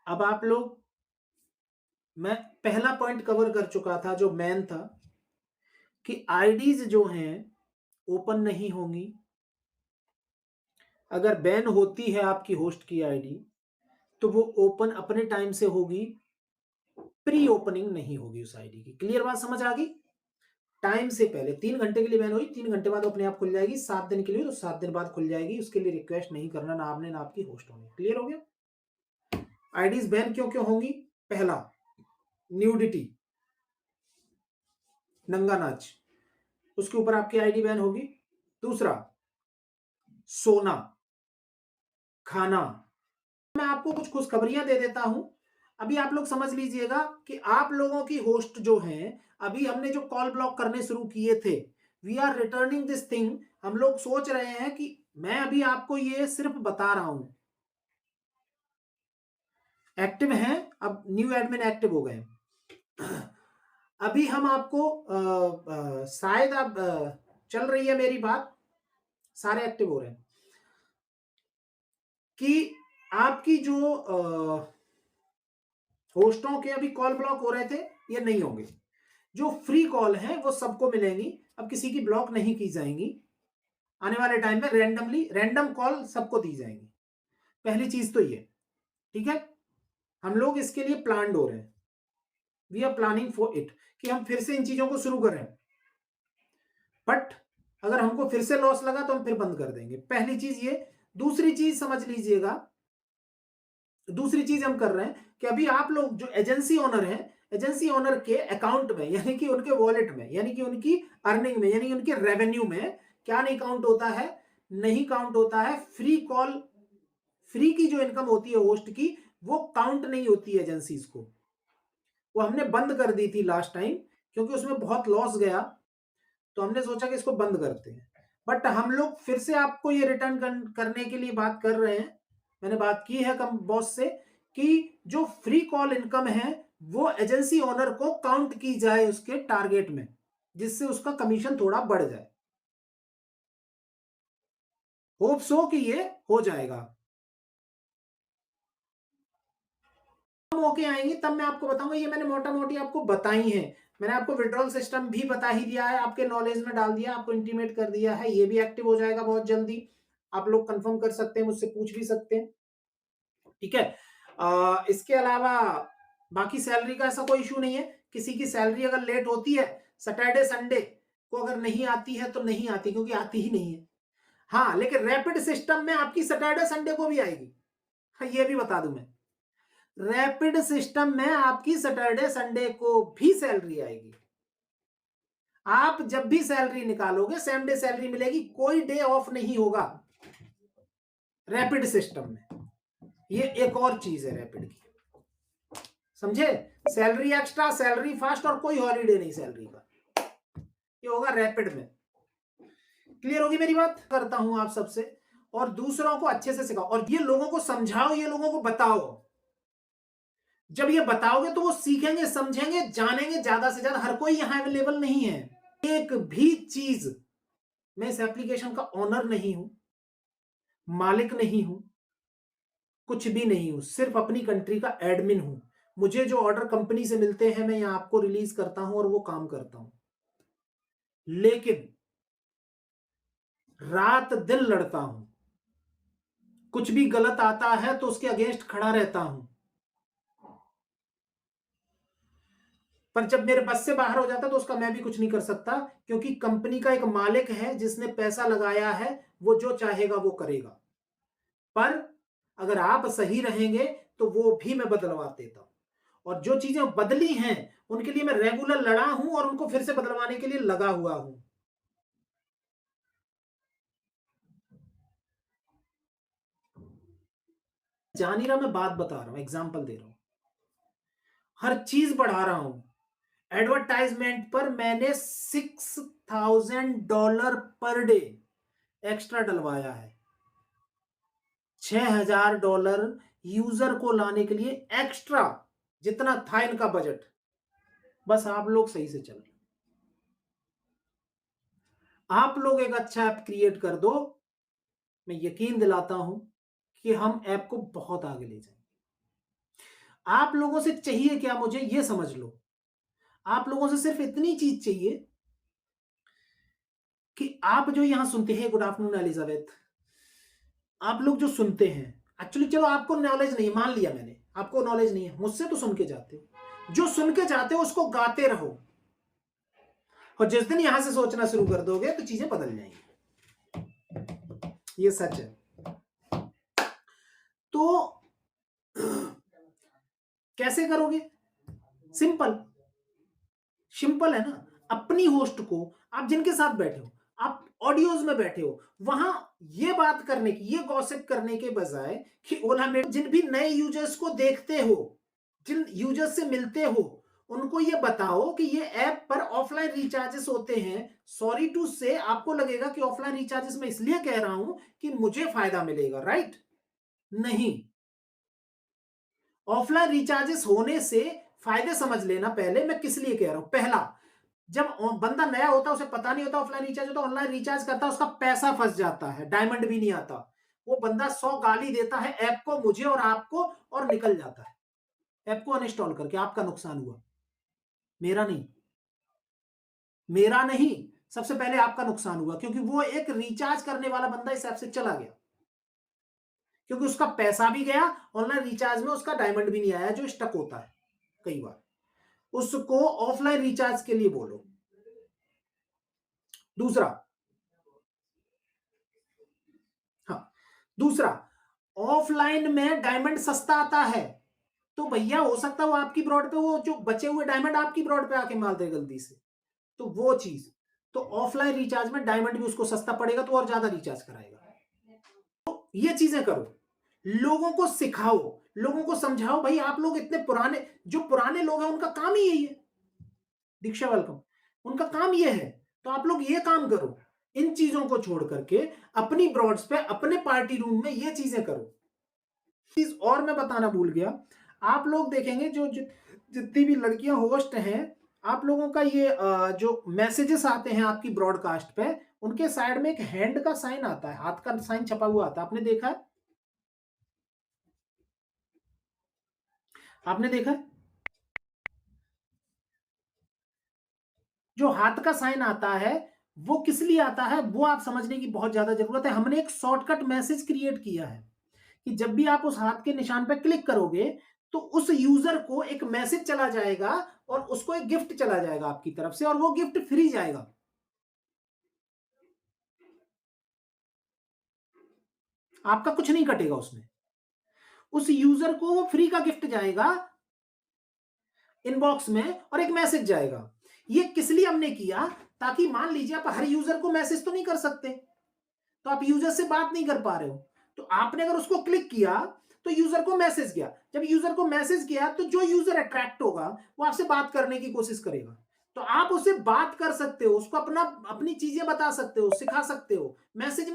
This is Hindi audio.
अब आप लोग मैं पहला पॉइंट कवर कर चुका था जो मेन था कि आईडीज जो हैं ओपन नहीं होंगी। अगर बैन होती है आपकी होस्ट की आईडी तो वो ओपन अपने टाइम से होगी, प्री ओपनिंग नहीं होगी उस आईडी की। क्लियर बात समझ आ गई? टाइम से पहले 3 घंटे के लिए बैन हुई, 3 घंटे बाद अपने आप खुल जाएगी। 7 दिन के लिए तो 7 दिन बाद खुल जाएगी। उसके लिए रिक्वेस्ट नहीं करना, ना आपने ना आपकी होस्ट होनी। क्लियर हो गया? आईडीज बैन क्यों क्यों होंगी? पहला, न्यूडिटी, नंगा नाच, उसके ऊपर आपकी आईडी बैन होगी। दूसरा, सोना, खाना। मैं आपको कुछ खुशखबरियां दे देता हूं। अभी आप लोग समझ लीजिएगा कि आप लोगों की होस्ट जो हैं, अभी हमने जो कॉल ब्लॉक करने शुरू किए थे, we are returning this thing. हम लोग सोच रहे हैं कि मैं अभी आपको ये सिर्फ बता रहा हूं। एक्टिव हैं, अब न्यू एडमिन एक्टिव हो गए। अभी हम आपको शायद अब चल रही है मेरी बात, सारे एक्टिव हो रहे हैं कि आपकी जो होस्टों के अभी कॉल ब्लॉक हो रहे थे, ये नहीं होंगे। जो फ्री कॉल हैं वो सबको मिलेंगी। अब किसी की ब्लॉक नहीं की जाएंगी। आने वाले टाइम में रैंडम कॉल सबको दी जाएंगी। पहली चीज तो ये, ठीक है। हम लोग इसके लिए प्लान्ड हो रहे हैं, we are planning for it, कि हम फिर से इन चीजों को शुरू करें। बट अगर हमको फिर से लॉस लगा तो हम फिर बंद कर देंगे। पहली चीज ये। दूसरी चीज समझ लीजिएगा, दूसरी चीज हम कर रहे हैं कि अभी आप लोग जो एजेंसी ओनर हैं, एजेंसी ओनर के अकाउंट में, यानी कि उनके वॉलेट में, यानी कि उनकी अर्निंग में, यानी उनके रेवेन्यू में क्या नहीं काउंट होता है? नहीं काउंट होता है फ्री कॉल। फ्री की जो इनकम होती है होस्ट की, वो काउंट नहीं होती है एजेंसीज को। वो हमने बंद कर दी थी लास्ट टाइम, क्योंकि उसमें बहुत लॉस गया। तो हमने सोचा कि इसको बंद करते हैं। बट हम लोग फिर से आपको ये रिटर्न करने के लिए बात कर रहे हैं। मैंने बात की है कम बॉस से कि जो फ्री कॉल इनकम है वो एजेंसी ओनर को काउंट की जाए उसके टारगेट में, जिससे उसका कमीशन थोड़ा बढ़ जाए। होप सो कि ये हो जाएगा। मौके आएंगे तब मैं आपको बताऊंगा। ये मैंने मोटा मोटी आपको बताई है। मैंने आपको विड्रॉल सिस्टम भी बता ही दिया है, आपके नॉलेज में डाल दिया, आपको इंटीमेट कर दिया है। ये भी एक्टिव हो जाएगा बहुत जल्दी। आप लोग कंफर्म कर सकते हैं, मुझसे पूछ भी सकते हैं। ठीक है। इसके अलावा बाकी सैलरी का ऐसा कोई इशू नहीं है। किसी की सैलरी अगर लेट होती है, सैटरडे संडे को अगर नहीं आती है तो नहीं आती, क्योंकि आती ही नहीं है। हाँ, लेकिन रैपिड सिस्टम में आपकी सैटरडे संडे को भी आएगी। हाँ, ये भी बता दूं मैं, रैपिड सिस्टम में आपकी सैटरडे संडे को भी सैलरी आएगी। आप जब भी सैलरी निकालोगे सेम डे सैलरी मिलेगी, कोई डे ऑफ नहीं होगा रैपिड सिस्टम में। ये एक और चीज है रैपिड की, समझे? सैलरी एक्स्ट्रा, सैलरी फास्ट, और कोई हॉलीडे नहीं सैलरी का। ये होगा रैपिड में। क्लियर होगी मेरी बात? करता हूं आप सबसे, और दूसरों को अच्छे से सिखाओ, और ये लोगों को समझाओ, ये लोगों को बताओ। जब ये बताओगे तो वो सीखेंगे, समझेंगे, जानेंगे ज्यादा से ज्यादा। हर कोई यहां अवेलेबल नहीं है। एक भी चीज, मैं इस एप्लीकेशन का ओनर नहीं हूं, मालिक नहीं हूं, कुछ भी नहीं हूं, सिर्फ अपनी कंट्री का एडमिन हूं। मुझे जो ऑर्डर कंपनी से मिलते हैं मैं यहां आपको रिलीज करता हूं और वो काम करता हूं। लेकिन रात दिन लड़ता हूं। कुछ भी गलत आता है तो उसके अगेंस्ट खड़ा रहता हूं। पर जब मेरे बस से बाहर हो जाता तो उसका मैं भी कुछ नहीं कर सकता, क्योंकि कंपनी का एक मालिक है जिसने पैसा लगाया है, वो जो चाहेगा वो करेगा। पर अगर आप सही रहेंगे तो वो भी मैं बदलवा देता हूं। और जो चीजें बदली हैं उनके लिए मैं रेगुलर लड़ा हूं और उनको फिर से बदलवाने के लिए लगा हुआ हूं। जान ही रहा, मैं बात बता रहा हूं, एग्जाम्पल दे रहा हूं। हर चीज बढ़ा रहा हूं। एडवर्टाइजमेंट पर मैंने $6,000 पर डे एक्स्ट्रा डलवाया है। $6,000 यूजर को लाने के लिए एक्स्ट्रा, जितना था इनका बजट। बस आप लोग सही से चल, आप लोग एक अच्छा ऐप क्रिएट कर दो, मैं यकीन दिलाता हूं कि हम ऐप को बहुत आगे ले जाएंगे। आप लोगों से चाहिए क्या मुझे ये समझ लो। आप लोगों से सिर्फ इतनी चीज चाहिए कि आप जो यहां सुनते हैं, गुड आफ्टरनून एलिजाबेथ, आप लोग जो सुनते हैं, एक्चुअली चलो आपको नॉलेज नहीं, मान लिया मैंने, आपको नॉलेज नहीं है, मुझसे तो सुन के जाते हो, जो सुन के जाते हो उसको गाते रहो, और जिस दिन यहां से सोचना शुरू कर दोगे तो चीजें बदल जाएंगी। ये सच है। तो कैसे करोगे? सिंपल, सिंपल है ना। अपनी होस्ट को, आप जिनके साथ बैठे हो, आप ऑडियोज में बैठे हो, वहां ये बात करने की, ये गॉसिप करने के बजाय कि ओला में जिन भी नए यूजर्स को देखते हो, जिन यूजर्स से मिलते हो, उनको ये बताओ कि ये ऐप पर ऑफलाइन रिचार्जेस होते हैं। सॉरी टू से आपको लगेगा कि ऑफलाइन रिचार्जेस मैं इसलिए कह रहा हूं कि मुझे फायदा मिलेगा, राइट? नहीं, ऑफलाइन रिचार्जेस होने से फायदे समझ लेना पहले, मैं किस लिए कह रहा हूं। पहला, जब बंदा नया होता है, उसे पता नहीं होता ऑफलाइन रिचार्ज होता, ऑनलाइन रिचार्ज करता है, उसका पैसा फंस जाता है, डायमंड भी नहीं आता, वो बंदा 100 गाली देता है ऐप को, मुझे और आपको, और निकल जाता है ऐप को अनइंस्टॉल करके। आपका नुकसान हुआ, मेरा नहीं, मेरा नहीं, सबसे पहले आपका नुकसान हुआ, क्योंकि वो एक रिचार्ज करने वाला बंदा इस ऐप से चला गया, क्योंकि उसका पैसा भी गया, ऑनलाइन रिचार्ज में उसका डायमंड भी नहीं आया, जो स्टक होता है कई बार। उसको ऑफलाइन रिचार्ज के लिए बोलो। दूसरा, हाँ, दूसरा, ऑफलाइन में डायमंड सस्ता आता है, तो भैया हो सकता है वो आपकी ब्रॉड पे, वो जो बचे हुए डायमंड आपकी ब्रॉड पे आके मार दे गलती से, तो वो चीज, तो ऑफलाइन रिचार्ज में डायमंड भी उसको सस्ता पड़ेगा, तो और ज्यादा रिचार्ज कराएगा। तो ये चीजें करो, लोगों को सिखाओ, लोगों को समझाओ। भाई आप लोग इतने पुराने, जो पुराने लोग हैं उनका काम ही यही है, दीक्षा वेलकम, उनका काम ये है, तो आप लोग ये काम करो, इन चीजों को छोड़ करके अपनी ब्रॉड्स पे, अपने पार्टी रूम में ये चीजें करो। चीज और मैं बताना भूल गया, आप लोग देखेंगे जो जितनी भी लड़कियां होस्ट हैं, आप लोगों का ये जो मैसेजेस आते हैं आपकी ब्रॉडकास्ट पे, उनके साइड में एक हैंड का साइन आता है, हाथ का साइन छपा हुआ आता है, आपने देखा है? आपने देखा है? जो हाथ का साइन आता है, वो किस लिए आता है, वो आप समझने की बहुत ज्यादा जरूरत है। हमने एक शॉर्टकट मैसेज क्रिएट किया है कि जब भी आप उस हाथ के निशान पर क्लिक करोगे, तो उस यूजर को एक मैसेज चला जाएगा और उसको एक गिफ्ट चला जाएगा आपकी तरफ से, और वो गिफ्ट फ्री जाएगा, आपका कुछ नहीं कटेगा उसमें, उस यूजर को वो फ्री का गिफ्ट जाएगा इनबॉक्स में, और एक मैसेज जाएगा। ये किस लिए हमने किया, ताकि मान लीजिए आप हर यूजर को मैसेज तो नहीं कर सकते, तो आप यूजर से बात नहीं कर पा रहे हो, तो आपने अगर उसको क्लिक किया तो यूजर को मैसेज गया, जब यूजर को मैसेज गया तो जो यूजर अट्रैक्ट होगा वो आपसे बात करने की कोशिश करेगा, तो आप उससे बात कर सकते हो, उसको अपना अपनी चीजें बता सकते हो, सिखा सकते हो, मैसेज